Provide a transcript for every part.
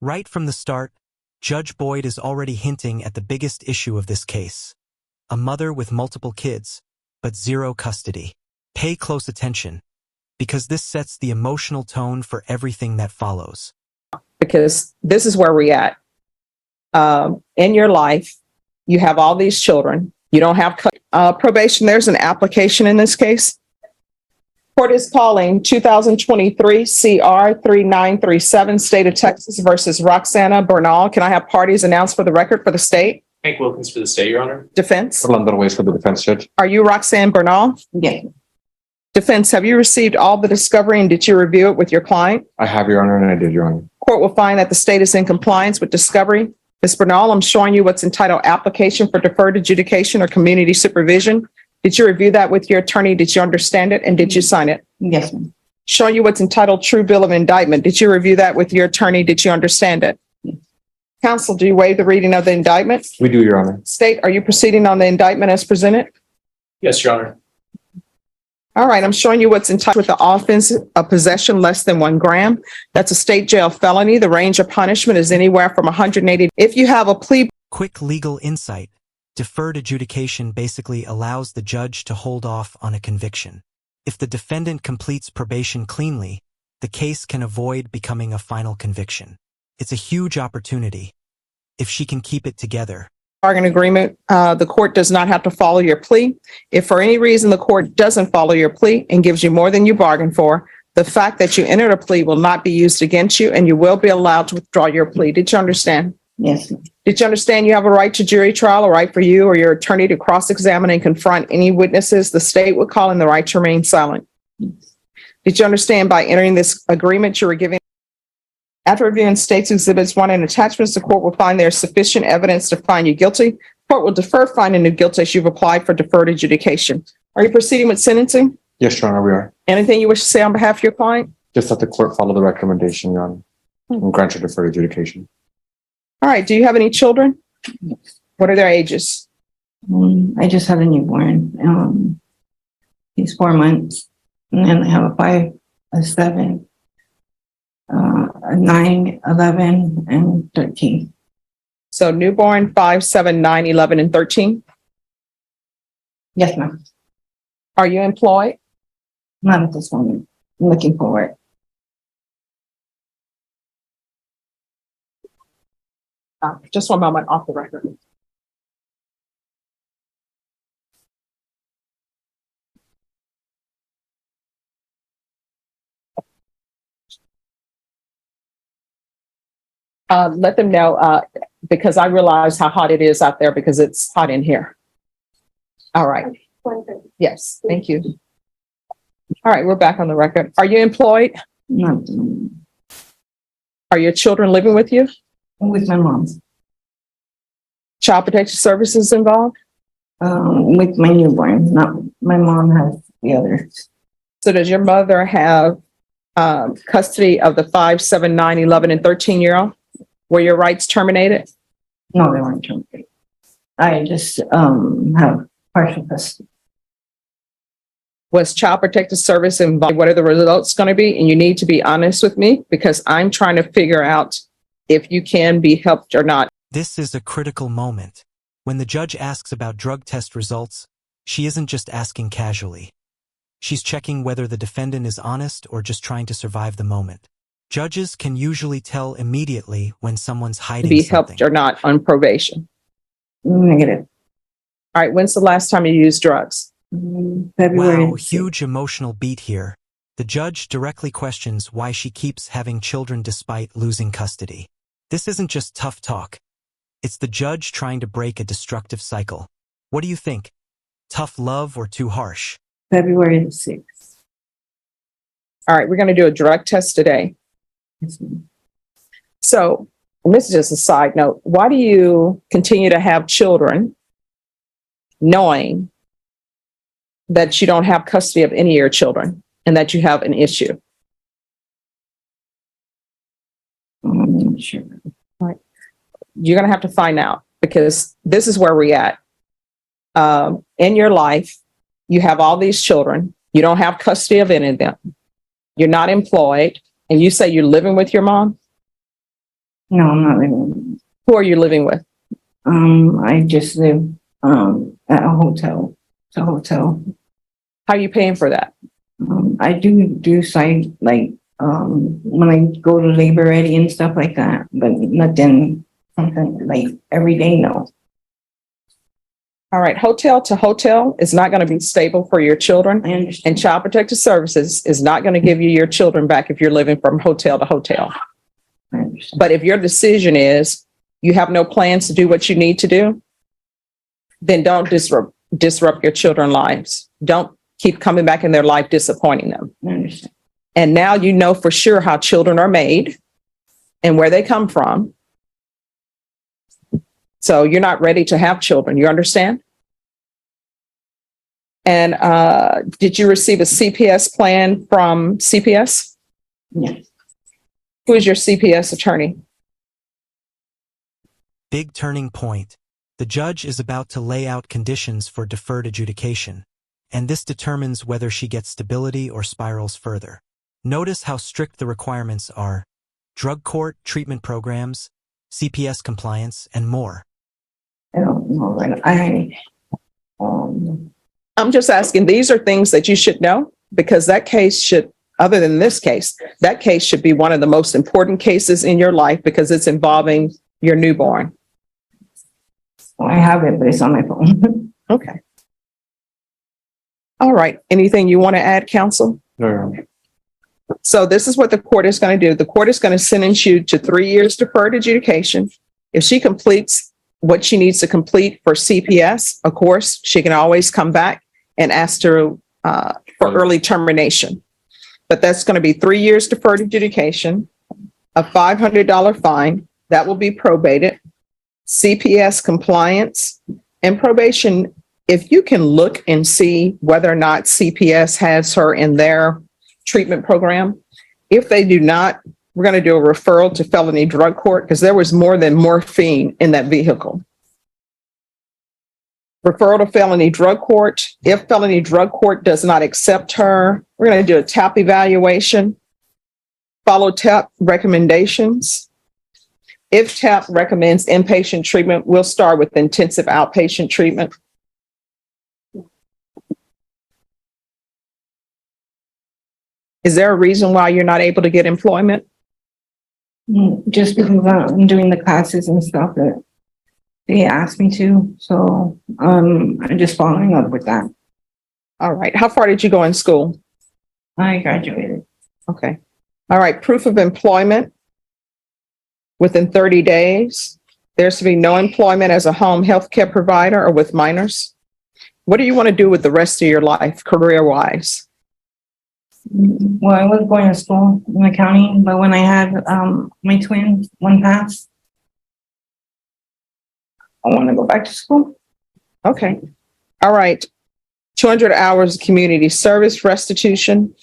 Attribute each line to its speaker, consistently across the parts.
Speaker 1: Right from the start, Judge Boyd is already hinting at the biggest issue of this case. A mother with multiple kids, but zero custody. Pay close attention, because this sets the emotional tone for everything that follows.
Speaker 2: Because this is where we're at. In your life, you have all these children. You don't have probation. There's an application in this case. Court is calling 2023 CR 3937, State of Texas versus Roxana Bernal. Can I have parties announced for the record for the state?
Speaker 3: Hank Wilkins for the state, Your Honor.
Speaker 2: Defense?
Speaker 4: Orlando Ruiz for the defense, Judge.
Speaker 2: Are you Roxanne Bernal?
Speaker 5: Yes.
Speaker 2: Defense, have you received all the discovery and did you review it with your client?
Speaker 4: I have, Your Honor, and I did, Your Honor.
Speaker 2: Court will find that the state is in compliance with discovery. Ms. Bernal, I'm showing you what's entitled Application for Deferred Adjudication or Community Supervision. Did you review that with your attorney? Did you understand it? And did you sign it?
Speaker 5: Yes, ma'am.
Speaker 2: Showing you what's entitled True Bill of Indictment. Did you review that with your attorney? Did you understand it?
Speaker 5: Yes.
Speaker 2: Counsel, do you waive the reading of the indictment?
Speaker 4: We do, Your Honor.
Speaker 2: State, are you proceeding on the indictment as presented?
Speaker 3: Yes, Your Honor.
Speaker 2: All right, I'm showing you what's entitled with the offense of possession less than 1 gram. That's a state jail felony. The range of punishment is anywhere from 180. If you have a plea.
Speaker 1: Quick legal insight. Deferred adjudication basically allows the judge to hold off on a conviction. If the defendant completes probation cleanly, the case can avoid becoming a final conviction. It's a huge opportunity if she can keep it together.
Speaker 2: Bargain agreement, the court does not have to follow your plea. If for any reason the court doesn't follow your plea and gives you more than you bargained for, the fact that you entered a plea will not be used against you and you will be allowed to withdraw your plea. Did you understand?
Speaker 5: Yes, ma'am.
Speaker 2: Did you understand you have a right to jury trial, a right for you or your attorney to cross-examine and confront any witnesses the state would call in the right to remain silent? Did you understand by entering this agreement you were giving? After reviewing state's exhibits 1 and attachments, the court will find there is sufficient evidence to find you guilty. Court will defer finding you guilty as you've applied for deferred adjudication. Are you proceeding with sentencing?
Speaker 4: Yes, Your Honor, we are.
Speaker 2: Anything you wish to say on behalf of your client?
Speaker 4: Just that the court follow the recommendation, Your Honor, and grant your deferred adjudication.
Speaker 2: All right. Do you have any children? What are their ages?
Speaker 5: I just had a newborn. He's 4 months. And then I have a 5, a 7, a 9, 11, and 13.
Speaker 2: So newborn, 5, 7, 9, 11, and 13.
Speaker 5: Yes, ma'am.
Speaker 2: Are you employed?
Speaker 5: Not at this moment. I'm looking forward.
Speaker 2: Just 1 moment off the record. Let them know, because I realize how hot it is out there because it's hot in here. All right. Yes, thank you. All right, we're back on the record. Are you employed?
Speaker 5: Not at the moment.
Speaker 2: Are your children living with you?
Speaker 5: With my mom.
Speaker 2: Child Protection Services involved?
Speaker 5: With my newborn. Not my mom has the others.
Speaker 2: So does your mother have custody of the 5, 7, 9, 11, and 13-year-old? Were your rights terminated?
Speaker 5: No, they weren't terminated. I just have partial custody.
Speaker 2: Was Child Protective Service involved? What are the results going to be? And you need to be honest with me because I'm trying to figure out if you can be helped or not.
Speaker 1: This is a critical moment. When the judge asks about drug test results, she isn't just asking casually. She's checking whether the defendant is honest or just trying to survive the moment. Judges can usually tell immediately when someone's hiding
Speaker 2: Be
Speaker 1: something.
Speaker 2: helped or not on probation.
Speaker 5: Negative.
Speaker 2: All right. When's the last time you used drugs?
Speaker 5: February.
Speaker 1: Wow, huge emotional beat here. The judge directly questions why she keeps having children despite losing custody. This isn't just tough talk. It's the judge trying to break a destructive cycle. What do you think? Tough love or too harsh?
Speaker 5: February 6th.
Speaker 2: All right. We're going to do a drug test today.
Speaker 5: Yes, ma'am.
Speaker 2: So this is just a side note. Why do you continue to have children knowing that you don't have custody of any of your children and that you have an issue?
Speaker 5: I'm not sure.
Speaker 2: All right. You're going to have to find out because this is where we're at. In your life, you have all these children. You don't have custody of any of them. You're not employed. And you say you're living with your mom?
Speaker 5: No, I'm not living.
Speaker 2: Who are you living with?
Speaker 5: I just live, at a hotel. It's a hotel.
Speaker 2: How are you paying for that?
Speaker 5: I do site, like, when I go to labor ready and stuff like that, but nothing, something like every day, no.
Speaker 2: All right, hotel to hotel is not going to be stable for your children.
Speaker 5: I
Speaker 2: And
Speaker 5: understand.
Speaker 2: Child Protective Services is not going to give you your children back if you're living from hotel to hotel.
Speaker 5: I understand.
Speaker 2: But if your decision is you have no plans to do what you need to do, then don't disrupt your children's lives. Don't keep coming back in their life, disappointing them.
Speaker 5: I understand.
Speaker 2: And now you know for sure how children are made and where they come from. So you're not ready to have children. You understand? And did you receive a CPS plan from CPS?
Speaker 5: Yes.
Speaker 2: Who is your CPS attorney?
Speaker 1: Big turning point. The judge is about to lay out conditions for deferred adjudication, and this determines whether she gets stability or spirals further. Notice how strict the requirements are: drug court, treatment programs, CPS compliance, and more.
Speaker 5: I don't know, right?
Speaker 2: I'm just asking, these are things that you should know because that case should, other than this case, that case should be one of the most important cases in your life because it's involving your newborn.
Speaker 5: I have it, but it's on my phone.
Speaker 2: Okay. All right. Anything you want to add, counsel?
Speaker 4: No, Your Honor.
Speaker 2: So this is what the court is going to do. The court is going to sentence you to 3 years deferred adjudication. If she completes what she needs to complete for CPS, of course, she can always come back and ask for early termination. But that's going to be 3 years deferred adjudication, a $500 fine that will be probated, CPS compliance, and probation. If you can look and see whether or not CPS has her in their treatment program. If they do not, we're going to do a referral to felony drug court because there was more than morphine in that vehicle. Referral to felony drug court. If felony drug court does not accept her, we're going to do a TAP evaluation, follow TAP recommendations. If TAP recommends inpatient treatment, we'll start with intensive outpatient treatment. Is there a reason why you're not able to get employment?
Speaker 5: Just because I'm doing the classes and stuff that they asked me to. So I'm just following up with that.
Speaker 2: All right. How far did you go in school?
Speaker 5: I graduated.
Speaker 2: Okay. All right. Proof of employment within 30 days. There's to be no employment as a home health care provider or with minors. What do you want to do with the rest of your life, career-wise?
Speaker 5: Well, I was going to school in the county, but when I had my twins, one passed. I want to go back to school.
Speaker 2: Okay. All right. 200 hours of community service restitution.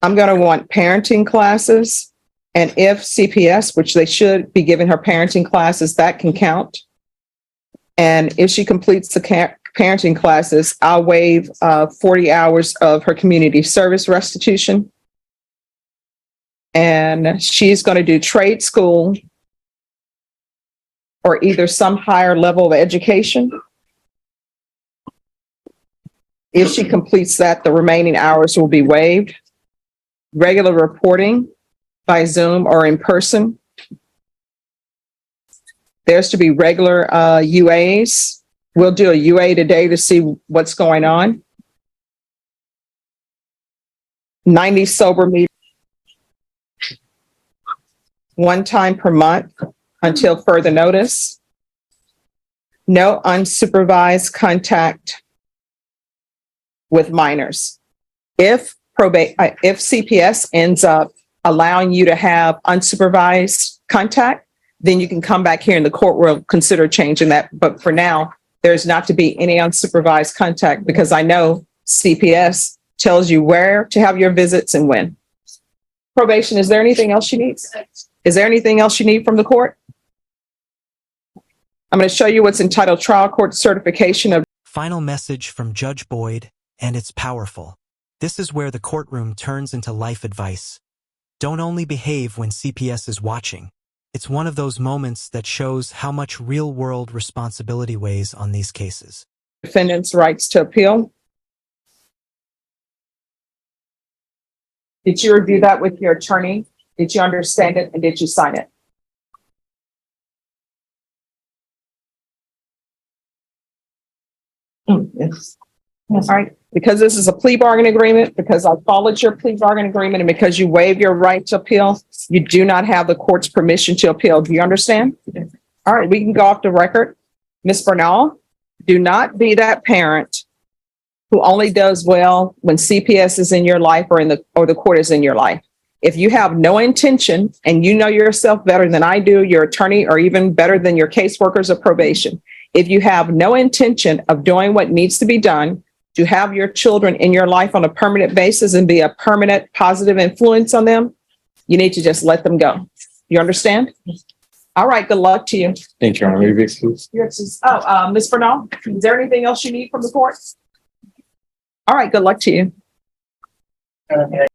Speaker 2: I'm going to want parenting classes. And if CPS, which they should be giving her parenting classes, that can count. And if she completes the parenting classes, I'll waive 40 hours of her community service restitution. And she's going to do trade school or either some higher level of education. If she completes that, the remaining hours will be waived. Regular reporting by Zoom or in person. There's to be regular UAs. We'll do a UA today to see what's going on. 90 sober meetings. One time per month until further notice. No unsupervised contact with minors. If CPS ends up allowing you to have unsupervised contact, then you can come back here and the court will consider changing that. But for now, there's not to be any unsupervised contact because I know CPS tells you where to have your visits and when. Probation, is there anything else you need? Is there anything else you need from the court? I'm going to show you what's entitled Trial Court Certification of.
Speaker 1: Final message from Judge Boyd, and it's powerful. This is where the courtroom turns into life advice. Don't only behave when CPS is watching. It's one of those moments that shows how much real-world responsibility weighs on these cases.
Speaker 2: Defendant's rights to appeal. Did you review that with your attorney? Did you understand it and did you sign it?
Speaker 5: Yes.
Speaker 2: All right, because this is a plea bargain agreement, because I followed your plea bargain agreement, and because you waive your right to appeal, you do not have the court's permission to appeal. Do you understand? All right, we can go off the record. Ms. Bernal, do not be that parent who only does well when CPS is in your life or the court is in your life. If you have no intention and you know yourself better than I do, your attorney, or even better than your caseworkers of probation, if you have no intention of doing what needs to be done to have your children in your life on a permanent basis and be a permanent positive influence on them, you need to just let them go. You understand? All right, good luck to you.
Speaker 4: Thank you, Your Honor. May we be excused?
Speaker 2: Ms. Bernal, is there anything else you need from the court? All right, good luck to you.